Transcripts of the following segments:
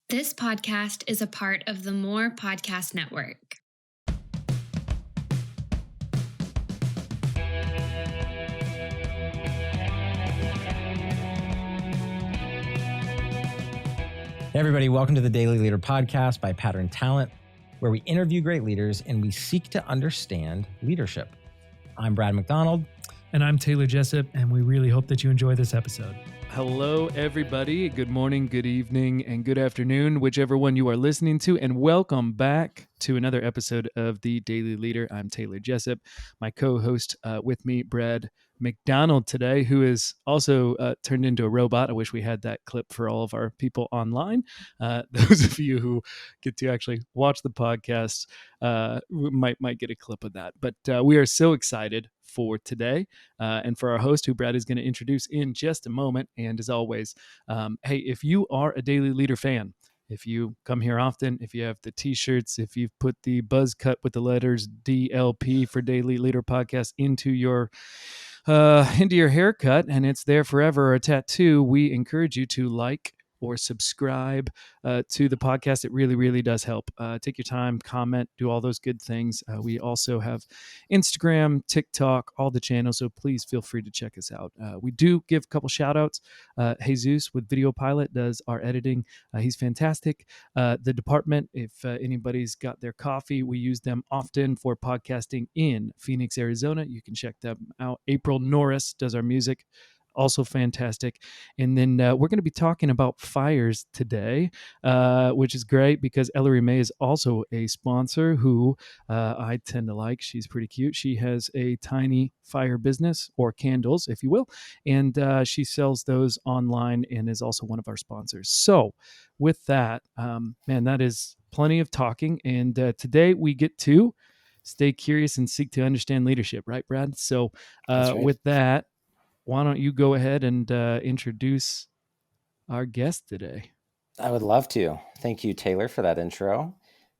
This podcast is a part of the More Podcast Network. Hey everybody, welcome to the Daily Leader Podcast by Pattern Talent, where we interview great leaders and we seek to understand leadership. I'm Brad McDonald. And I'm Taylor Jessup, and we really hope that you enjoy this episode. Hello, everybody. Good morning, good evening, and good afternoon, whichever one you are listening to, and welcome back to another episode of The Daily Leader. I'm Taylor Jessup, my co-host with me, Brad McDonald today, who is also turned into a robot. I wish we had that clip for all of our people online. Those of you who get to actually watch the podcast might get a clip of that. But we are so excited for today and for our host, who Brad is going to introduce in just a moment. And as always, hey, if you are a Daily Leader fan, if you come here often, if you have the t-shirts, if you've put the buzz cut with the letters DLP for Daily Leader Podcast into your haircut and it's there forever, or a tattoo, we encourage you to like or subscribe to the podcast. It really, really does help. Take your time, comment, do all those good things. We also have Instagram, TikTok, all the channels, so please feel free to check us out. We do give a couple shout outs. Jesus with Video Pilot does our editing. He's fantastic. The department, if anybody's got their coffee, we use them often for podcasting in Phoenix, Arizona. You can check them out. April Norris does our music. Also fantastic. And then we're going to be talking about fires today, which is great because Ellery May is also a sponsor who I tend to like. She's pretty cute. She has a tiny fire business, or candles, if you will, and she sells those online and is also one of our sponsors. So with that, man, that is plenty of talking. And today we get to stay curious and seek to understand leadership, right, Brad? So Right. With that, why don't you go ahead and introduce our guest today? I would love to. Thank you, Taylor, for that intro.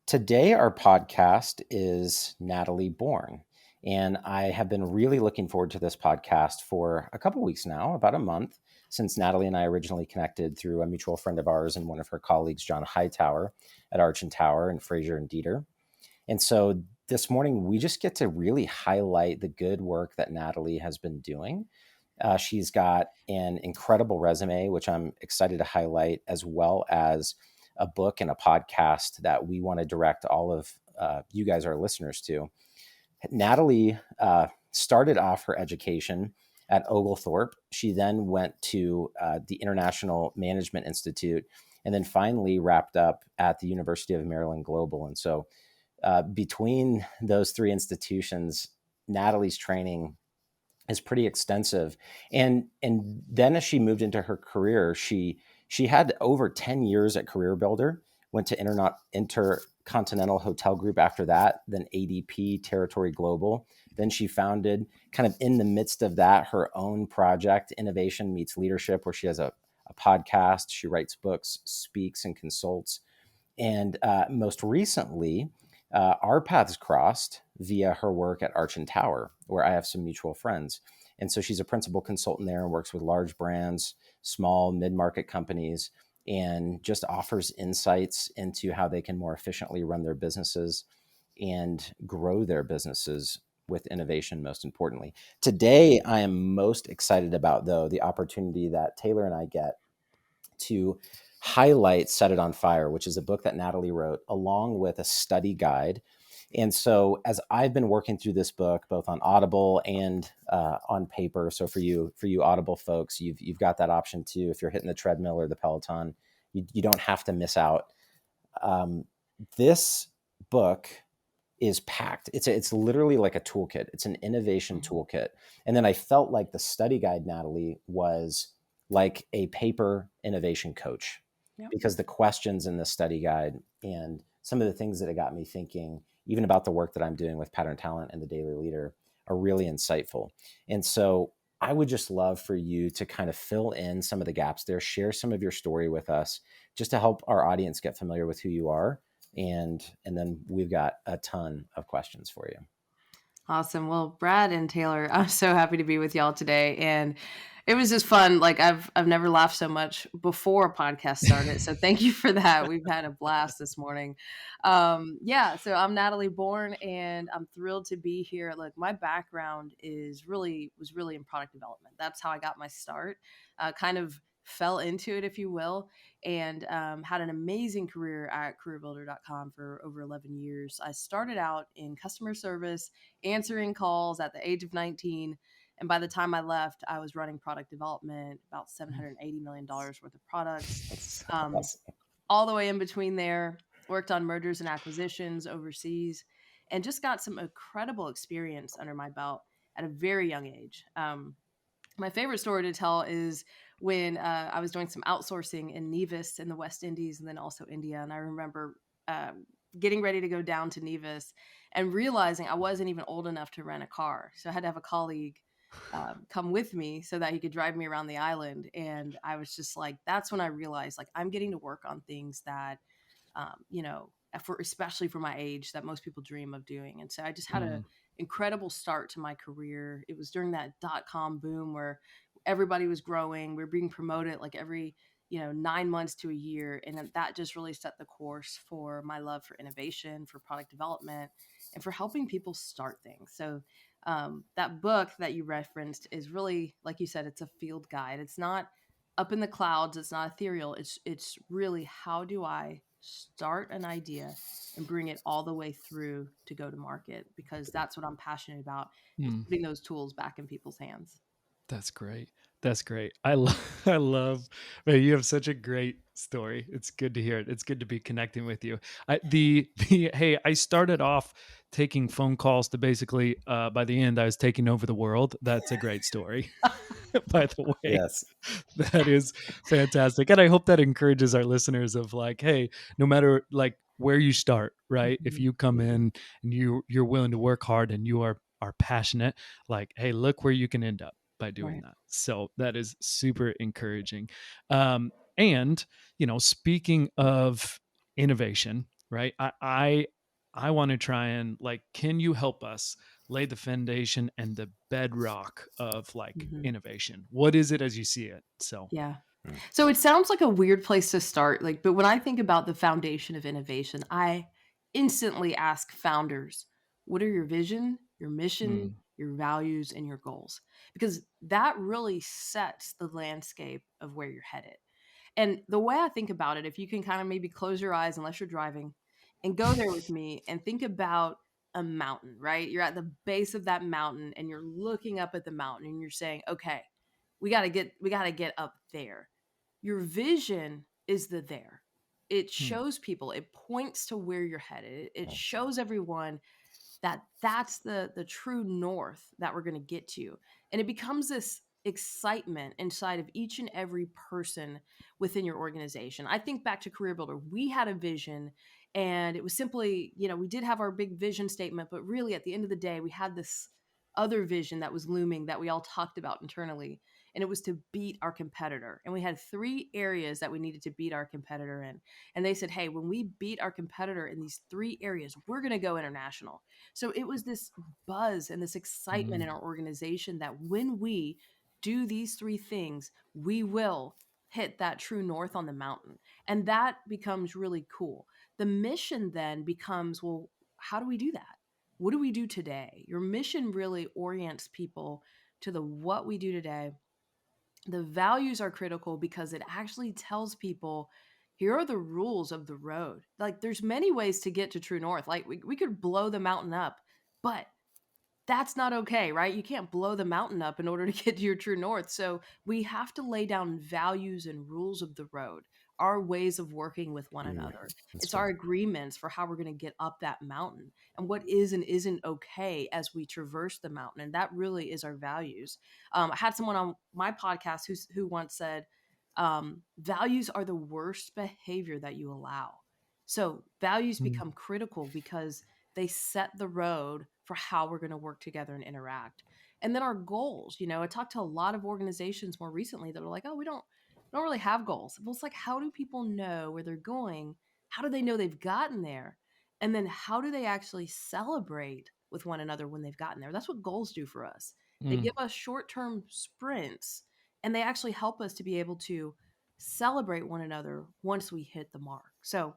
Today, our podcast is Natalie Born. And I have been really looking forward to this podcast for a couple weeks now, about a month, since Natalie and I originally connected through a mutual friend of ours and one of her colleagues, John Hightower, at Arch and Tower and Fraser and Dieter. And so this morning, we just get to really highlight the good work that Natalie has been doing. She's got an incredible resume, which I'm excited to highlight, as well as a book and a podcast that we want to direct all of you guys, our listeners, to. Natalie started off her education at Oglethorpe. She then went to the International Management Institute, and then finally wrapped up at the University of Maryland Global. And so between those three institutions, Natalie's training is pretty extensive. And then as she moved into her career, she had over 10 years at Career Builder, went to Intercontinental Hotel Group after that, then ADP, Territory Global. Then she founded, kind of in the midst of that, her own project, Innovation Meets Leadership, where she has a podcast. She writes books, speaks, and consults. And most recently, our paths crossed via her work at Arch and Tower, where I have some mutual friends. And so she's a principal consultant there and works with large brands, small, mid-market companies, and just offers insights into how they can more efficiently run their businesses and grow their businesses with innovation, most importantly. Today, I am most excited about, though, the opportunity that Taylor and I get to highlight Set It on Fire, which is a book that Natalie wrote along with a study guide. And so as I've been working through this book, both on Audible and on paper, so for you Audible folks, you've got that option too. If you're hitting the treadmill or the Peloton, you don't have to miss out. This book is packed. It's literally like a toolkit. It's an innovation toolkit. And then I felt like the study guide, Natalie, was like a paper innovation coach. Yep. Because the questions in the study guide and some of the things that it got me thinking, even about the work that I'm doing with Pattern Talent and the Daily Leader, are really insightful. And so I would just love for you to kind of fill in some of the gaps there, share some of your story with us, just to help our audience get familiar with who you are. And then we've got a ton of questions for you. Awesome. Well, Brad and Taylor, I'm so happy to be with y'all today. And it was just fun. Like I've never laughed so much before a podcast started. So thank you for that. We've had a blast this morning. Yeah, so I'm Natalie Bourne and I'm thrilled to be here. Look, my background was really in product development. That's how I got my start. Kind of fell into it, if you will, and had an amazing career at careerbuilder.com for over 11 years. I started out in customer service, answering calls at the age of 19. And by the time I left, I was running product development, about $780 million worth of products. That's Um, awesome. all the way in between there, worked on mergers and acquisitions overseas, and just got some incredible experience under my belt at a very young age. My favorite story to tell is when I was doing some outsourcing in Nevis in the West Indies and then also India. And I remember getting ready to go down to Nevis and realizing I wasn't even old enough to rent a car. So I had to have a colleague come with me so that he could drive me around the island. And I was just like, that's when I realized like I'm getting to work on things that, especially for my age, that most people dream of doing. And so I just had an incredible start to my career. It was during that .com boom where everybody was growing. We were being promoted like every 9 months to a year. And that just really set the course for my love for innovation, for product development, and for helping people start things. So that book that you referenced is really, like you said, it's a field guide. It's not up in the clouds. It's not ethereal. It's really, how do I start an idea and bring it all the way through to go to market? Because that's what I'm passionate about, is putting those tools back in people's hands. That's great. That's great. I love, man, you have such a great story. It's good to hear it. It's good to be connecting with you. Hey, I started off taking phone calls to basically, by the end, I was taking over the world. That's a great story. By the way, Yes. that is fantastic. And I hope that encourages our listeners of like, hey, no matter like where you start, right? If you come in and you're willing to work hard and you are passionate, like, hey, look where you can end up by doing Right. that. So that is super encouraging. And speaking of innovation, right? I want to try and like, can you help us lay the foundation and the bedrock of like innovation? What is it as you see it? So Yeah. Mm. So it sounds like a weird place to start, like, but when I think about the foundation of innovation, I instantly ask founders, what are your vision, your mission, your values, and your goals? Because that really sets the landscape of where you're headed. And the way I think about it, if you can kind of maybe close your eyes, unless you're driving, and go there with me and think about a mountain, right? You're at the base of that mountain and you're looking up at the mountain and you're saying, okay, we got to get up there. Your vision is the there. It shows people, it points to where you're headed. It shows everyone that that's the true north that we're going to get to, and it becomes this excitement inside of each and every person within your organization. I think back to Career Builder, we had a vision, and it was simply, we did have our big vision statement, but really at the end of the day we had this other vision that was looming that we all talked about internally, and it was to beat our competitor. And we had 3 areas that we needed to beat our competitor in, and they said, hey, when we beat our competitor in these 3 areas, we're going to go international. So it was this buzz and this excitement in our organization that when we do these 3 things, we will hit that true north on the mountain. And that becomes really cool. The mission then becomes, well, how do we do that? What do we do today? Your mission really orients people to the what we do today. The values are critical because it actually tells people, here are the rules of the road. Like, there's many ways to get to true north. Like, we could blow the mountain up, but that's not okay, right? You can't blow the mountain up in order to get to your true north. So we have to lay down values and rules of the road, our ways of working with one another. That's It's right. our agreements for how we're going to get up that mountain and what is and isn't okay as we traverse the mountain. And that really is our values. I had someone on my podcast who once said, values are the worst behavior that you allow. So values become critical because they set the road for how we're going to work together and interact. And then our goals, I talked to a lot of organizations more recently that are like, oh, we don't really have goals. Well, it's like, how do people know where they're going? How do they know they've gotten there? And then how do they actually celebrate with one another when they've gotten there. That's what goals do for us. They Mm. give us short-term sprints, and they actually help us to be able to celebrate one another once we hit the mark. So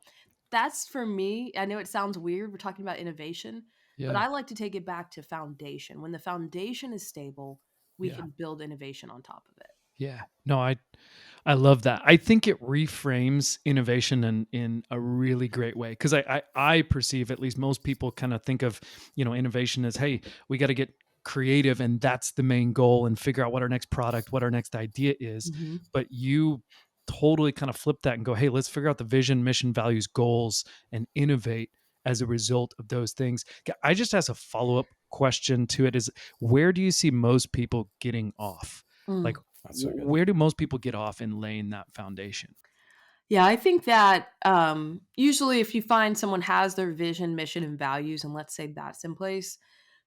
that's for me. I know it sounds weird. We're talking about innovation, but Yeah. I like to take it back to foundation. When the foundation is stable, we Yeah. can build innovation on top of it. Yeah. No, I love that. I think it reframes innovation in a really great way, because I perceive, at least most people kind of think of, innovation as, hey, we got to get creative and that's the main goal and figure out what our next product, what our next idea is. Mm-hmm. But you totally kind of flip that and go, hey, let's figure out the vision, mission, values, goals, and innovate as a result of those things. I just ask a follow-up question to it is, where do you see most people getting off? Like, That's so good. where do most people get off in laying that foundation? Yeah, I think that usually if you find someone has their vision, mission, and values, and let's say that's in place,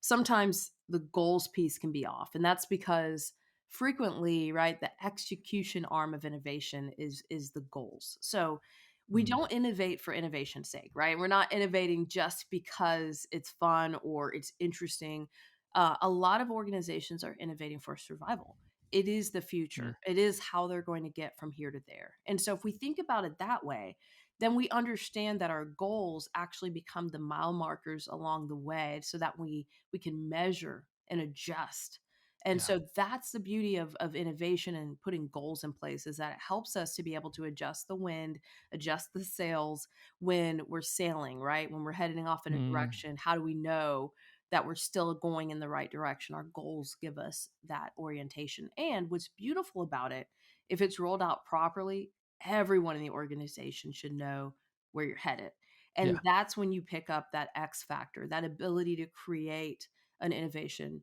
sometimes the goals piece can be off. And that's because frequently, right, the execution arm of innovation is the goals. So we Mm. don't innovate for innovation's sake, right? We're not innovating just because it's fun or it's interesting. A lot of organizations are innovating for survival. It is the Mm. future. It is how they're going to get from here to there. And so if we think about it that way, then we understand that our goals actually become the mile markers along the way so that we can measure and adjust. And Yeah. so that's the beauty of innovation and putting goals in place, is that it helps us to be able to adjust the wind, adjust the sails when we're sailing, right? When we're heading off in a Mm. direction, how do we know that we're still going in the right direction? Our goals give us that orientation. And what's beautiful about it, if it's rolled out properly, everyone in the organization should know where you're headed. And Yeah. that's when you pick up that X factor, that ability to create an innovation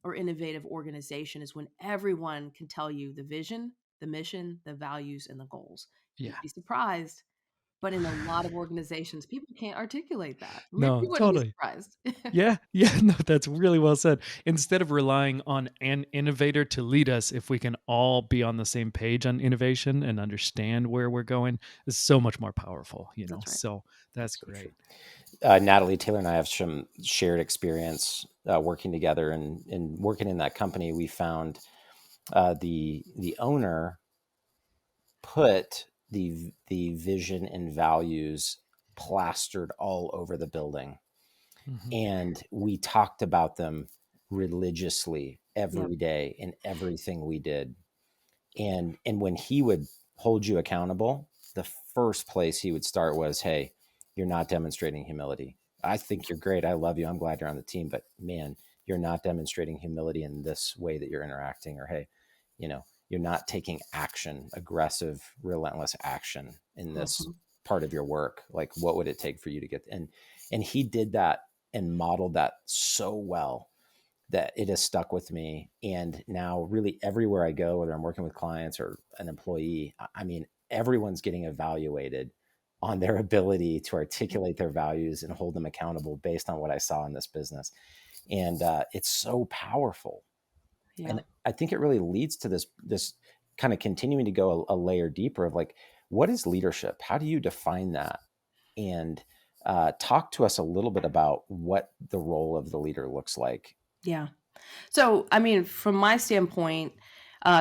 or innovative organization, is when everyone can tell you the vision, the mission, the values, and the goals. Yeah. You'd be surprised, but in a lot of organizations, people can't articulate that. Maybe No, you wouldn't be totally. surprised. Yeah. Yeah. No, that's really well said. Instead of relying on an innovator to lead us, if we can all be on the same page on innovation and understand where we're going, is so much more powerful, That's right. So that's So true. great. Natalie, Taylor, and I have some shared experience working together, and working in that company. We found the owner put the vision and values plastered all over the building, Mhm. and we talked about them religiously Yep. every day in everything we did. And when he would hold you accountable, the first place he would start was, hey, you're not demonstrating humility. I think you're great. I love you. I'm glad you're on the team, but man, you're not demonstrating humility in this way that you're interacting. Or, hey, you're not taking action, aggressive, relentless action in this Mhm. part of your work. Like, what would it take for you to get? And he did that and modeled that so well that it has stuck with me. And now really everywhere I go, whether I'm working with clients or an employee, I mean, everyone's getting evaluated on their ability to articulate their values and hold them accountable based on what I saw in this business. And it's so powerful. Yeah. And I think it really leads to this kind of continuing to go a layer deeper of like, what is leadership? How do you define that? And talk to us a little bit about what the role of the leader looks like. Yeah. So, I mean, from my standpoint,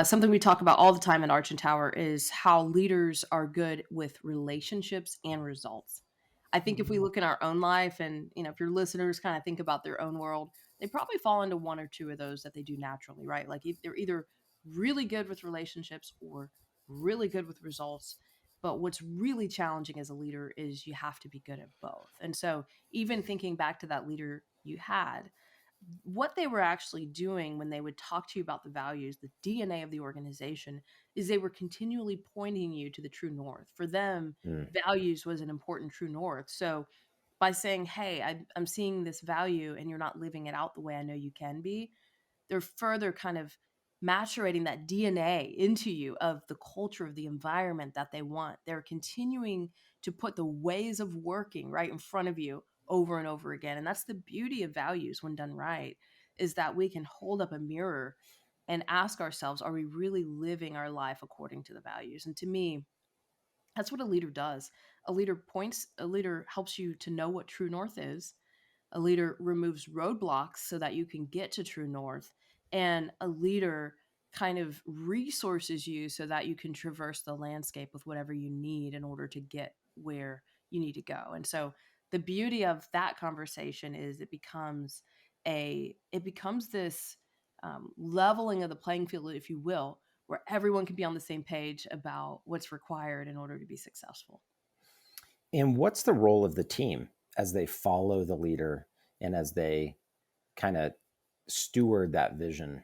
something we talk about all the time at Arch and Tower is how leaders are good with relationships and results. I think if we Mhm. look in our own life, and if your listeners kind of think about their own world, they probably fall into one or two of those that they do naturally, right? Like they're either really good with relationships or really good with results. But what's really challenging as a leader is you have to be good at both. And so, even thinking back to that leader you had, what they were actually doing when they would talk to you about the values, the DNA of the organization, is they were continually pointing you to the true north. For them, Mm. values was an important true north. So by saying, hey, I'm seeing this value and you're not living it out the way I know you can be, they're further kind of maturating that DNA into you of the culture of the environment that they want. They're continuing to put the ways of working right in front of you over and over again. And that's the beauty of values when done right, is that we can hold up a mirror and ask ourselves, are we really living our life according to the values? And to me, that's what a leader does. A leader helps you to know what true north is. A leader removes roadblocks so that you can get to true north. And a leader kind of resources you so that you can traverse the landscape with whatever you need in order to get where you need to go. And so the beauty of that conversation is it becomes this leveling of the playing field, if you will, where everyone can be on the same page about what's required in order to be successful. And what's the role of the team as they follow the leader and as they kind of steward that vision?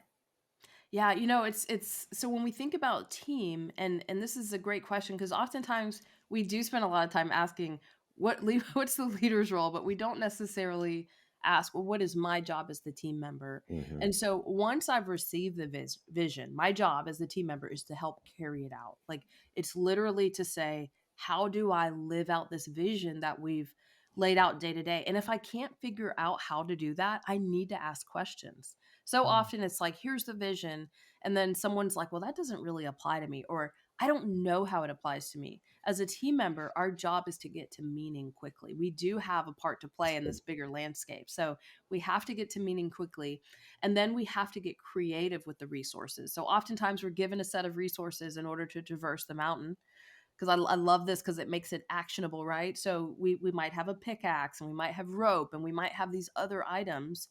Yeah, it's so when we think about team, and this is a great question because oftentimes we do spend a lot of time asking what's the leader's role, but we don't necessarily ask, well, what is my job as the team member? Mm-hmm. And so once I've received the vision, my job as the team member is to help carry it out. Like it's literally to say, how do I live out this vision that we've laid out day to day? And if I can't figure out how to do that, I need to ask questions. So often it's like, here's the vision. And then someone's like, well, that doesn't really apply to me. Or I don't know how it applies to me. As a team member, our job is to get to meaning quickly. We do have a part to play in this bigger landscape. So we have to get to meaning quickly. And then we have to get creative with the resources. So oftentimes we're given a set of resources in order to traverse the mountain. Because I love this because it makes it actionable, right? So we might have a pickaxe and we might have rope and we might have these other items,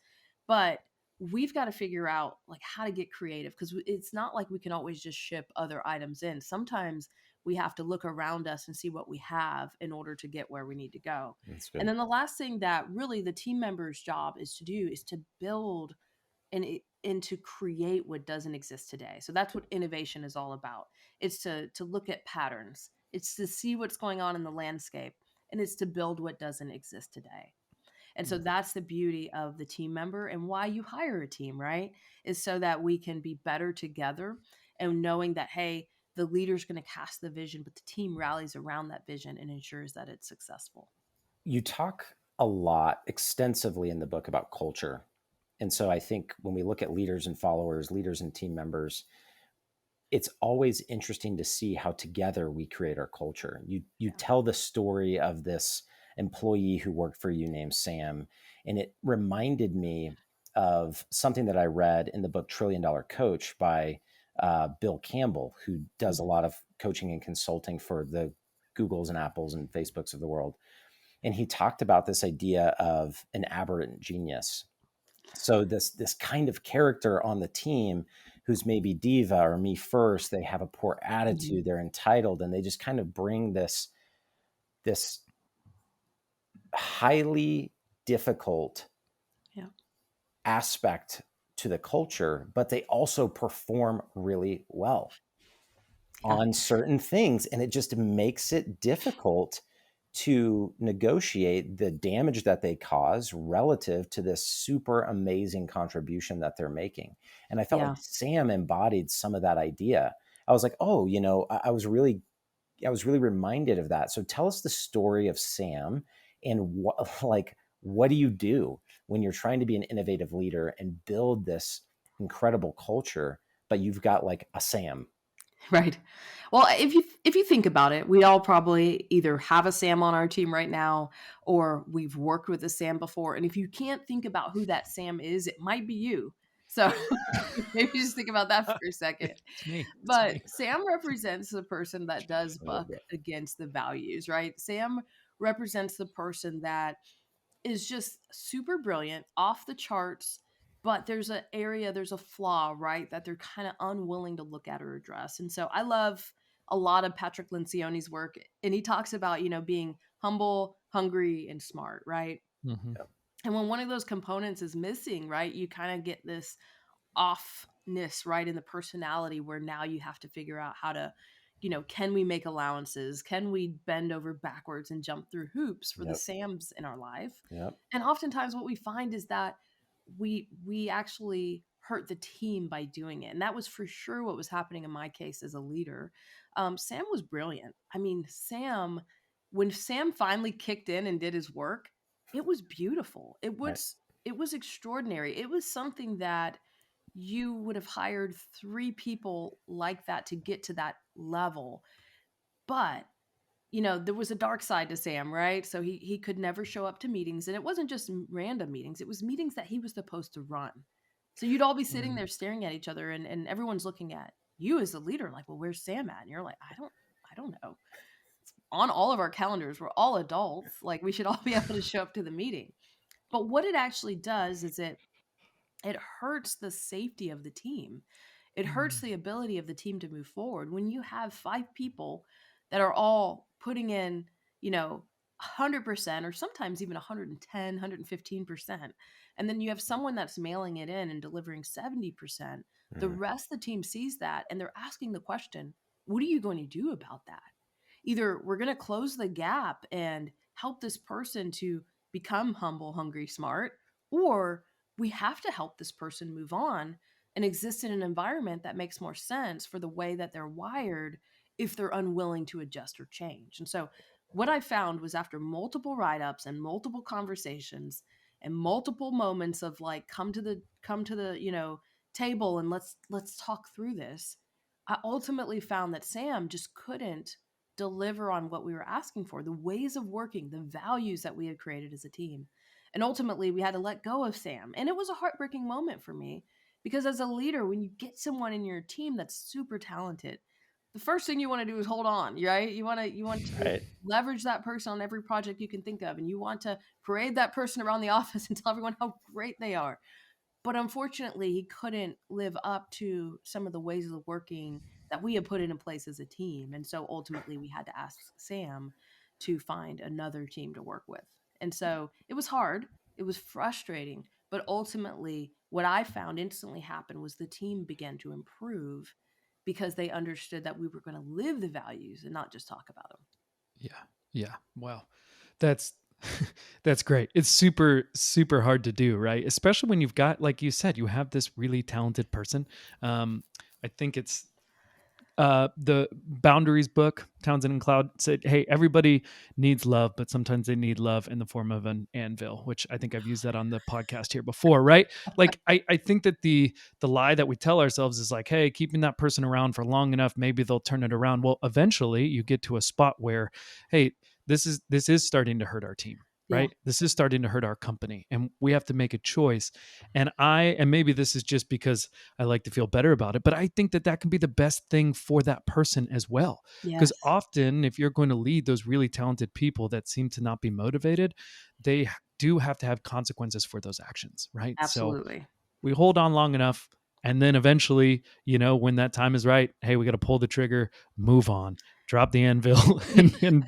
but we've got to figure out like how to get creative because it's not like we can always just ship other items in. Sometimes we have to look around us and see what we have in order to get where we need to go. That's good. And then the last thing that really the team member's job is to do is to build and to create what doesn't exist today. So that's what innovation is all about. It's to look at patterns. It's to see what's going on in the landscape, and it's to build what doesn't exist today. And so that's the beauty of the team member and why you hire a team, right? Is so that we can be better together and knowing that, hey, the leader's going to cast the vision, but the team rallies around that vision and ensures that it's successful. You talk a lot extensively in the book about culture. And so I think when we look at leaders and followers, leaders and team members, it's always interesting to see how together we create our culture. You tell the story of this employee who worked for you named Sam, and it reminded me of something that I read in the book $1 Trillion Coach by Bill Campbell, who does a lot of coaching and consulting for the Googles and Apples and Facebooks of the world. And he talked about this idea of an aberrant genius. So this kind of character on the team who's maybe diva or me first, they have a poor attitude, they're entitled, and they just kind of bring this highly difficult aspect to the culture, but they also perform really well on certain things. And it just makes it difficult to negotiate the damage that they cause relative to this super amazing contribution that they're making. And I felt like Sam embodied some of that idea. I was like, oh, I was really reminded of that. So tell us the story of Sam and what do you do when you're trying to be an innovative leader and build this incredible culture, but you've got like a Sam? Right. Well, if you think about it, we all probably either have a Sam on our team right now or we've worked with a Sam before. And if you can't think about who that Sam is, it might be you. So maybe just think about that for a second. It's me. But Sam represents the person that does buck against the values, right? Sam represents the person that is just super brilliant, off the charts, but there's a flaw, right, that they're kind of unwilling to look at or address. And so I love a lot of Patrick Lencioni's work, and he talks about, being humble, hungry, and smart, right? Mm-hmm. And when one of those components is missing, right, you kind of get this offness, right, in the personality where now you have to figure out how to, can we make allowances? Can we bend over backwards and jump through hoops for the Sams in our life? And oftentimes what we find is that we actually hurt the team by doing it. And that was for sure what was happening in my case as a leader. Sam was brilliant. I mean, when Sam finally kicked in and did his work, it was beautiful. It was extraordinary. It was something that you would have hired 3 people like that to get to that level. But there was a dark side to Sam, right? So he could never show up to meetings, and it wasn't just random meetings. It was meetings that he was supposed to run. So you'd all be sitting there staring at each other, and everyone's looking at you as the leader, like, well, where's Sam at? And you're like, I don't know. It's on all of our calendars. We're all adults. Like, we should all be able to show up to the meeting. But what it actually does is it hurts the safety of the team. It hurts the ability of the team to move forward when you have 5 people that are all putting in, 100% or sometimes even 110, 115%. And then you have someone that's mailing it in and delivering 70%. The rest of the team sees that and they're asking the question, what are you going to do about that? Either we're going to close the gap and help this person to become humble, hungry, smart, or we have to help this person move on and exist in an environment that makes more sense for the way that they're wired if they're unwilling to adjust or change. And so what I found was after multiple write-ups and multiple conversations and multiple moments of like come to the table and let's talk through this, I ultimately found that Sam just couldn't deliver on what we were asking for, the ways of working, the values that we had created as a team. And ultimately, we had to let go of Sam. And it was a heartbreaking moment for me because as a leader, when you get someone in your team that's super talented, the first thing you want to do is hold on, right? You want to Right. leverage that person on every project you can think of, and you want to parade that person around the office and tell everyone how great they are. But unfortunately, he couldn't live up to some of the ways of working that we had put in place as a team. And so ultimately, we had to ask Sam to find another team to work with. And so it was hard. It was frustrating. But ultimately, what I found instantly happened was the team began to improve because they understood that we were going to live the values and not just talk about them. Yeah. Yeah. Wow. That's that's great. It's super, super hard to do, right? Especially when you've got, like you said, you have this really talented person. I think it's the Boundaries book, Townsend and Cloud said, hey, everybody needs love, but sometimes they need love in the form of an anvil, which I think I've used that on the podcast here before, right? Like I think that the lie that we tell ourselves is like, hey, keeping that person around for long enough, maybe they'll turn it around. Well, eventually you get to a spot where, hey, this is starting to hurt our team. Right. Yeah. This is starting to hurt our company and we have to make a choice. And maybe this is just because I like to feel better about it, but I think that can be the best thing for that person as well. Because Yes. often if you're going to lead those really talented people that seem to not be motivated, they do have to have consequences for those actions. Right. So Absolutely. we hold on long enough. And then eventually, when that time is right, hey, we got to pull the trigger, move on, drop the anvil. and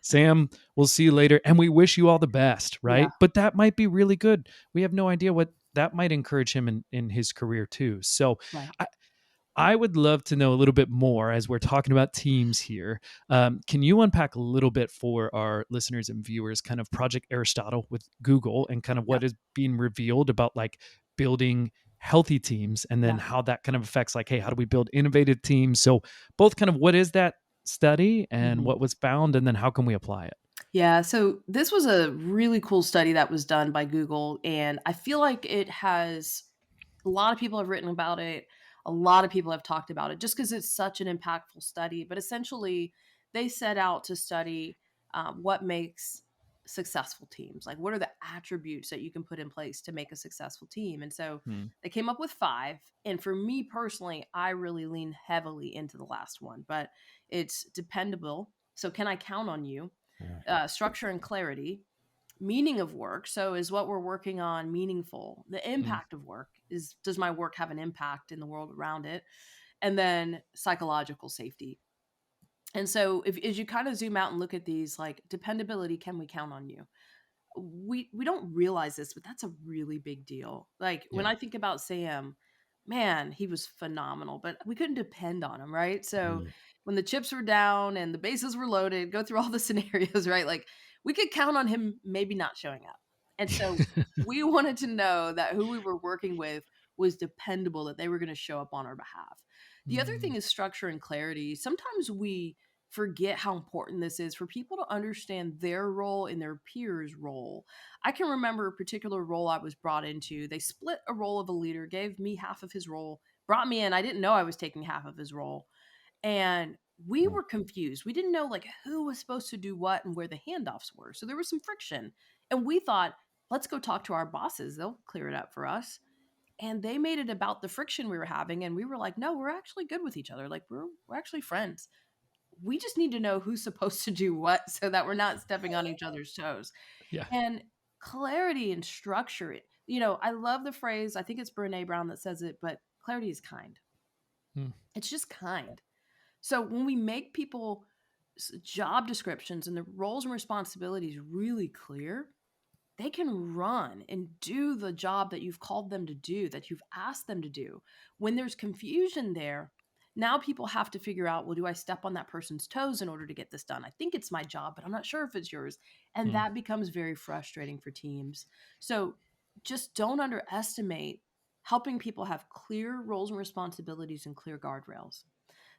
Sam, we'll see you later. And we wish you all the best, Yeah. right? But that might be really good. We have no idea what that might encourage him in his career too. So Right. I would love to know a little bit more as we're talking about teams here. Can you unpack a little bit for our listeners and viewers, kind of Project Aristotle with Google and kind of Yeah. what is being revealed about like building healthy teams and then Yeah. how that kind of affects like, hey, how do we build innovative teams? So both kind of what is that study and Mhm. what was found and then how can we apply it? Yeah, so this was a really cool study that was done by Google, and I feel like it has a lot of people have written about it. A lot of people have talked about it just because it's such an impactful study. But essentially, they set out to study what makes successful teams. Like, what are the attributes that you can put in place to make a successful team? And so Hmm. they came up with 5. And for me personally, I really lean heavily into the last one, but it's dependable. So, can I count on you? Yeah. Structure and clarity, meaning of work. So is what we're working on meaningful? The Mm, impact of work is, does my work have an impact in the world around it? And then psychological safety. And so if as you kind of zoom out and look at these, like dependability, can we count on you? We don't realize this, but that's a really big deal. Like when yeah. I think about Sam, man, he was phenomenal, but we couldn't depend on him, right? So Mm. when the chips were down and the bases were loaded, go through all the scenarios, right? Like we could count on him maybe not showing up. And so we wanted to know that who we were working with was dependable, that they were going to show up on our behalf. The other Mm, thing is structure and clarity. Sometimes we forget how important this is for people to understand their role and their peers' role. I can remember a particular role I was brought into. They split a role of a leader, gave me half of his role, brought me in. I didn't know I was taking half of his role. And we were confused. We didn't know like who was supposed to do what and where the handoffs were. So there was some friction. And we thought, let's go talk to our bosses. They'll clear it up for us. And they made it about the friction we were having. And we were like, no, we're actually good with each other. Like we're actually friends. We just need to know who's supposed to do what so that we're not stepping on each other's toes. Yeah. And clarity and structure. You know, I love the phrase, I think it's Brene Brown that says it, but clarity is kind. It's just kind. So when we make people job descriptions and the roles and responsibilities really clear, they can run and do the job that you've called them to do, that you've asked them to do. When there's confusion there, now people have to figure out, well, do I step on that person's toes in order to get this done? I think it's my job, but I'm not sure if it's yours. And that becomes very frustrating for teams. So just don't underestimate helping people have clear roles and responsibilities and clear guardrails.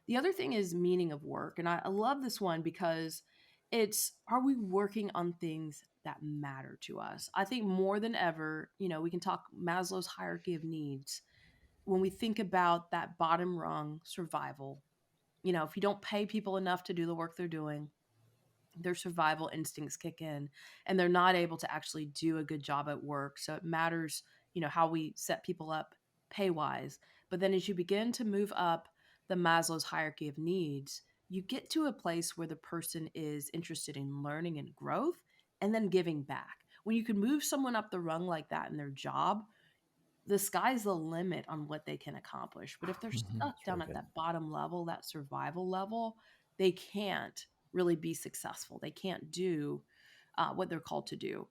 The other thing is meaning of work. And I love this one because it's, are we working on things that matter to us? I think more than ever, you know, we can talk Maslow's hierarchy of needs. When we think about that bottom rung survival, you know, if you don't pay people enough to do the work they're doing, their survival instincts kick in and they're not able to actually do a good job at work. So it matters, you know, how we set people up pay wise. But then as you begin to move up the Maslow's hierarchy of needs, you get to a place where the person is interested in learning and growth and then giving back. When you can move someone up the rung like that in their job, the sky's the limit on what they can accomplish. But if they're stuck down at that bottom level, that survival level, they can't really be successful. They can't do what they're called to do.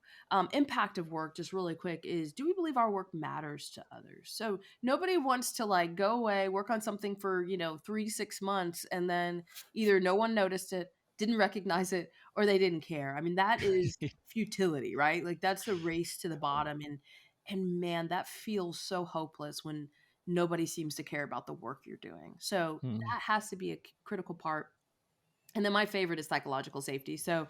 Impact of work, just really quick, is do we believe our work matters to others? So nobody wants to like go away, work on something for, 3 to 6 months, and then either no one noticed it, didn't recognize it, or they didn't care. I mean, that is futility, right? Like that's a race to the bottom. And man, that feels so hopeless when nobody seems to care about the work you're doing. So that has to be a critical part. And then my favorite is psychological safety. So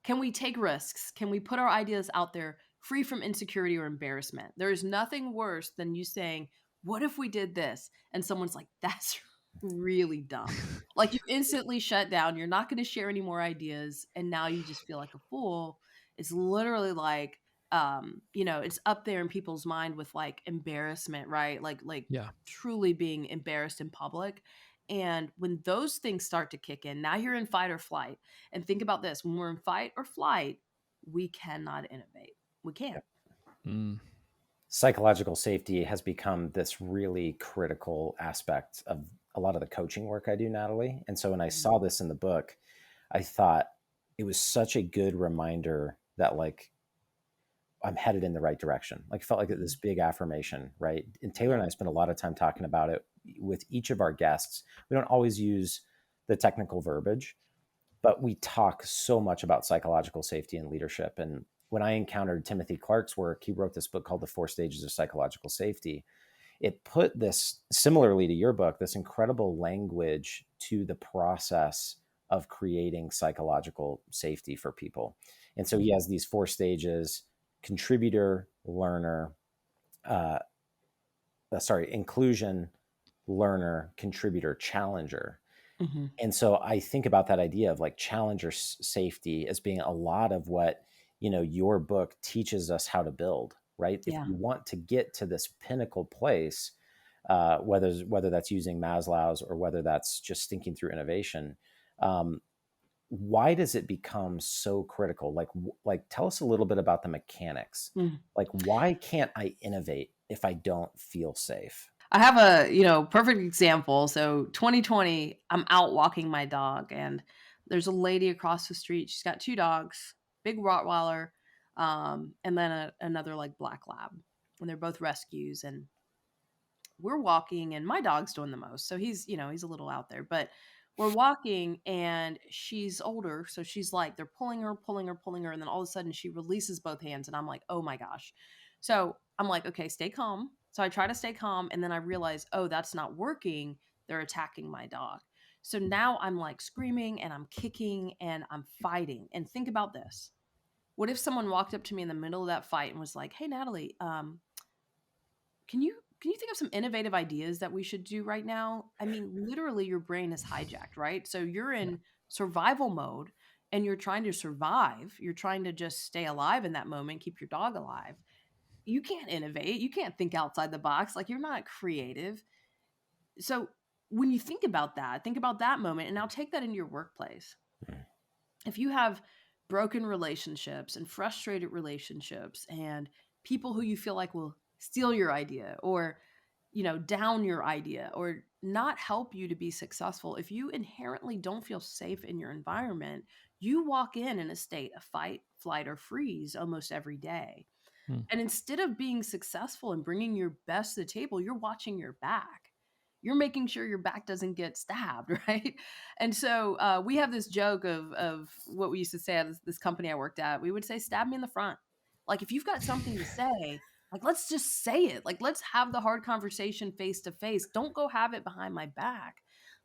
can we take risks? Can we put our ideas out there free from insecurity or embarrassment? There is nothing worse than you saying, what if we did this? And someone's like, that's really dumb. Like you instantly shut down. You're not going to share any more ideas. And now you just feel like a fool. It's literally like, it's up there in people's mind with like embarrassment, right? Like truly being embarrassed in public. And when those things start to kick in, now you're in fight or flight. And think about this, when we're in fight or flight, we cannot innovate. We can't. Psychological safety has become this really critical aspect of a lot of the coaching work I do, Natalie. And so when I saw this in the book, I thought it was such a good reminder that like I'm headed in the right direction. Like it felt like this big affirmation, right? And Taylor and I spent a lot of time talking about it with each of our guests. We don't always use the technical verbiage, but we talk so much about psychological safety and leadership. And when I encountered Timothy Clark's work, he wrote this book called The 4 Stages of Psychological Safety. It put this, similarly to your book, this incredible language to the process of creating psychological safety for people. And so he has these 4 stages: contributor, learner, inclusion, learner, contributor, challenger. And so I think about that idea of like challenger safety as being a lot of what, your book teaches us how to build, right? If you want to get to this pinnacle place, whether that's using Maslow's or whether that's just thinking through innovation, why does it become so critical? Like tell us a little bit about the mechanics. Like, why can't I innovate if I don't feel safe? I have a, perfect example. So 2020, I'm out walking my dog and there's a lady across the street. She's got 2 dogs, big Rottweiler, and then another like black lab. And they're both rescues. And we're walking and my dog's doing the most. So he's a little out there, but we're walking and she's older. So she's like, they're pulling her. And then all of a sudden she releases both hands. And I'm like, oh my gosh. So I'm like, okay, stay calm. So I try to stay calm. And then I realize, oh, that's not working. They're attacking my dog. So now I'm like screaming and I'm kicking and I'm fighting. And think about this. What if someone walked up to me in the middle of that fight and was like, hey, Natalie, can you can you think of some innovative ideas that we should do right now? I mean, literally your brain is hijacked, right? So you're in survival mode and you're trying to survive. You're trying to just stay alive in that moment, keep your dog alive. You can't innovate. You can't think outside the box. Like, you're not creative. So when you think about that moment, and now take that into your workplace. If you have broken relationships and frustrated relationships and people who you feel like will steal your idea or down your idea or not help you to be successful, if you inherently don't feel safe in your environment, you walk in a state of fight, flight, or freeze almost every day. Hmm. And instead of being successful and bringing your best to the table, you're watching your back. You're making sure your back doesn't get stabbed, right? And so we have this joke of what we used to say at this company I worked at. We would say, stab me in the front. Like, if you've got something to say, like, let's just say it. Like, let's have the hard conversation face to face. Don't go have it behind my back.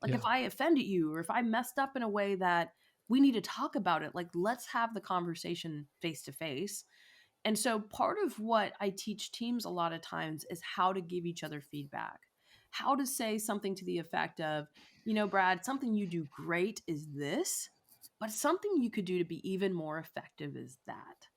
Like, if I offended you or if I messed up in a way that we need to talk about it, like, let's have the conversation face to face. And so part of what I teach teams a lot of times is how to give each other feedback, how to say something to the effect of, Brad, something you do great is this, but something you could do to be even more effective is that.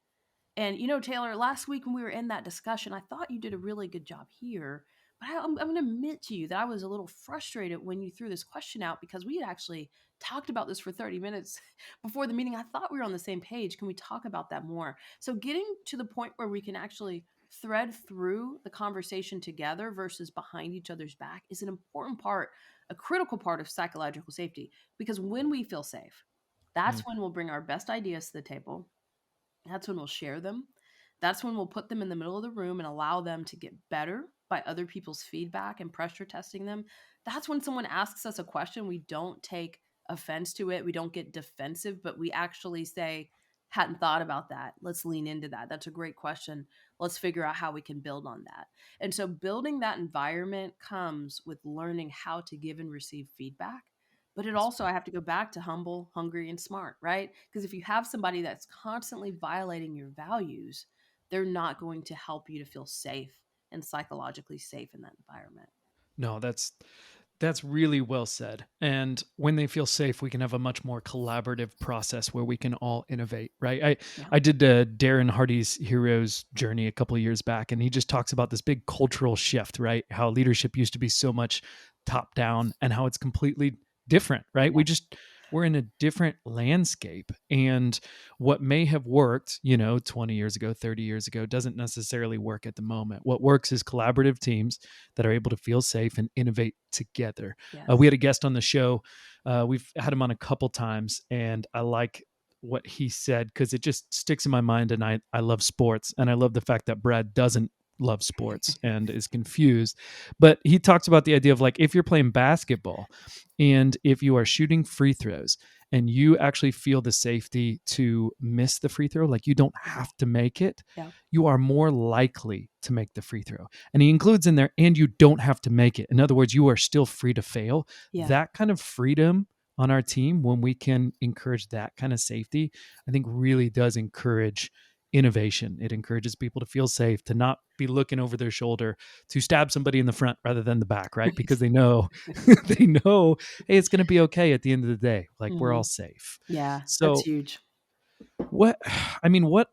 And, Taylor, last week when we were in that discussion, I thought you did a really good job here. But I'm going to admit to you that I was a little frustrated when you threw this question out because we had actually talked about this for 30 minutes before the meeting. I thought we were on the same page. Can we talk about that more? So getting to the point where we can actually thread through the conversation together versus behind each other's back is an important part, a critical part of psychological safety. Because when we feel safe, that's when we'll bring our best ideas to the table. That's when we'll share them. That's when we'll put them in the middle of the room and allow them to get better by other people's feedback and pressure testing them. That's when someone asks us a question, we don't take offense to it. We don't get defensive, but we actually say, hadn't thought about that. Let's lean into that. That's a great question. Let's figure out how we can build on that. And so building that environment comes with learning how to give and receive feedback. But it also, I have to go back to humble, hungry, and smart, right? Because if you have somebody that's constantly violating your values, they're not going to help you to feel safe and psychologically safe in that environment. No, that's really well said. And when they feel safe, we can have a much more collaborative process where we can all innovate, right? I did Darren Hardy's Hero's Journey a couple of years back, and he just talks about this big cultural shift, right? How leadership used to be so much top down and how it's completely different, right? We're in a different landscape, and what may have worked, 20 years ago, 30 years ago, doesn't necessarily work at the moment. What works is collaborative teams that are able to feel safe and innovate together. Yes. We had a guest on the show. We've had him on a couple times, and I like what he said because it just sticks in my mind. And I love sports, and I love the fact that Brad doesn't love sports and is confused. But he talks about the idea of, like, if you're playing basketball and if you are shooting free throws and you actually feel the safety to miss the free throw, like you don't have to make it, you are more likely to make the free throw. And he includes in there, and you don't have to make it. In other words, you are still free to fail. That kind of freedom on our team, when we can encourage that kind of safety, I think really does encourage innovation. It encourages people to feel safe, to not be looking over their shoulder, to stab somebody in the front rather than the back, right? Because they know, hey, it's going to be okay at the end of the day. Like, we're all safe. Yeah, so that's huge. What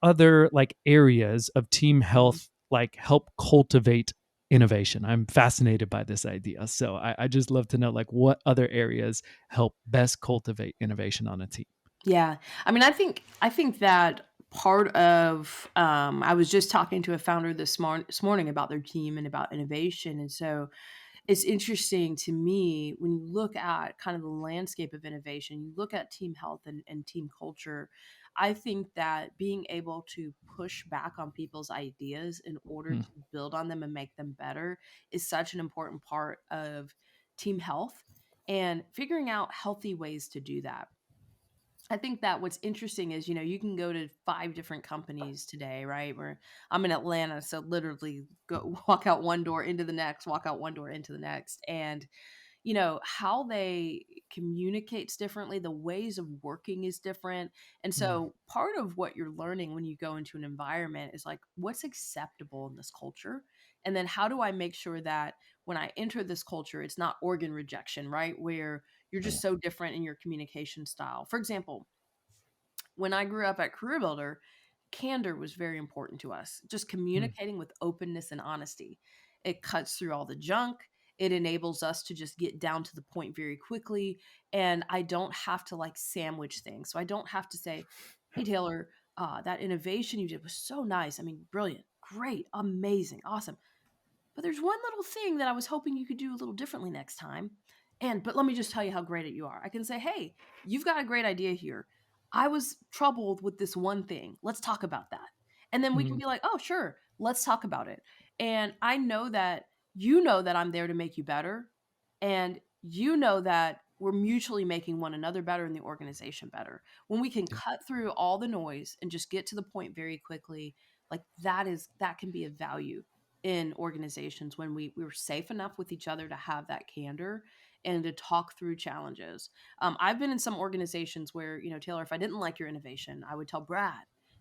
other, like, areas of team health, like, help cultivate innovation? I'm fascinated by this idea. So I just love to know, like, what other areas help best cultivate innovation on a team? Yeah. I mean, I think that part of, I was just talking to a founder this morning about their team and about innovation. And so it's interesting to me when you look at kind of the landscape of innovation, you look at team health and team culture. I think that being able to push back on people's ideas in order to build on them and make them better is such an important part of team health and figuring out healthy ways to do that. I think that what's interesting is, you can go to 5 different companies today, right? Where I'm in Atlanta, so literally walk out one door into the next, walk out one door into the next. And, how they communicates differently, the ways of working is different. And so part of what you're learning when you go into an environment is like, what's acceptable in this culture? And then how do I make sure that when I enter this culture, it's not organ rejection, right? Where you're just so different in your communication style. For example, when I grew up at Career Builder, candor was very important to us. Just communicating with openness and honesty. It cuts through all the junk. It enables us to just get down to the point very quickly. And I don't have to like sandwich things. So I don't have to say, hey, Taylor, that innovation you did was so nice. I mean, brilliant, great, amazing, awesome. But there's one little thing that I was hoping you could do a little differently next time. But let me just tell you how great you are. I can say, hey, you've got a great idea here. I was troubled with this one thing. Let's talk about that. And then we can be like, oh, sure, let's talk about it. And I know that you know that I'm there to make you better. And you know that we're mutually making one another better and the organization better. When we can cut through all the noise and just get to the point very quickly, like that can be a value in organizations when we were safe enough with each other to have that candor and to talk through challenges. I've been in some organizations where, Taylor, if I didn't like your innovation, I would tell Brad.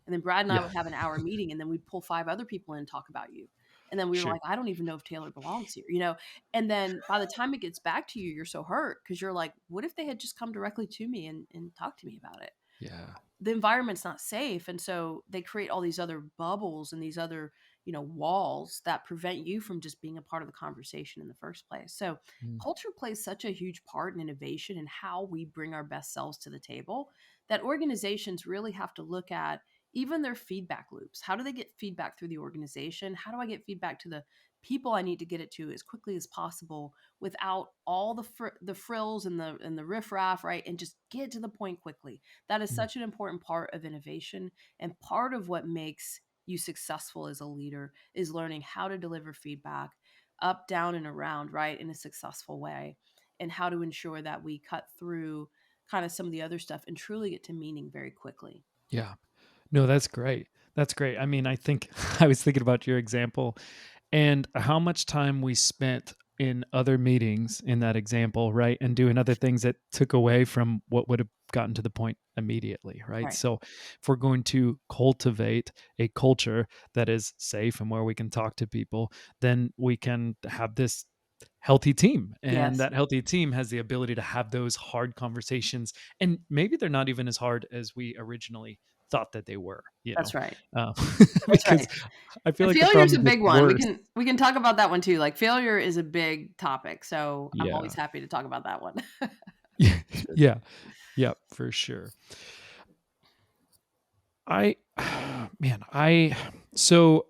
And then Brad and I Yeah. would have an hour meeting, and then we'd pull 5 other people in and talk about you. And then we were Sure. like, I don't even know if Taylor belongs here. And then by the time it gets back to you, you're so hurt because you're like, what if they had just come directly to me and talked to me about it? Yeah. The environment's not safe. And so they create all these other bubbles and these other, walls that prevent you from just being a part of the conversation in the first place. So culture plays such a huge part in innovation and how we bring our best selves to the table that organizations really have to look at even their feedback loops. How do they get feedback through the organization? How do I get feedback to the people I need to get it to as quickly as possible without all the frills and the riffraff, right? And just get to the point quickly. That is such an important part of innovation, and part of what makes you successful as a leader is learning how to deliver feedback up, down, and around, right, in a successful way, and how to ensure that we cut through kind of some of the other stuff and truly get to meaning very quickly. Yeah. No, that's great. That's great. I mean, I think I was thinking about your example and how much time we spent in other meetings in that example, right? And doing other things that took away from what would have gotten to the point immediately, right? Right. So if we're going to cultivate a culture that is safe and where we can talk to people, then we can have this healthy team. And Yes. that healthy team has the ability to have those hard conversations. And maybe they're not even as hard as we originally thought that they were, That's right. That's because right. I feel And like the failure is problem a gets big one. We worse. can we can talk about that one too. Like failure is a big topic. So I'm always Yeah. happy to talk about that one. Yeah. Yeah. Yeah, for sure. I, man, so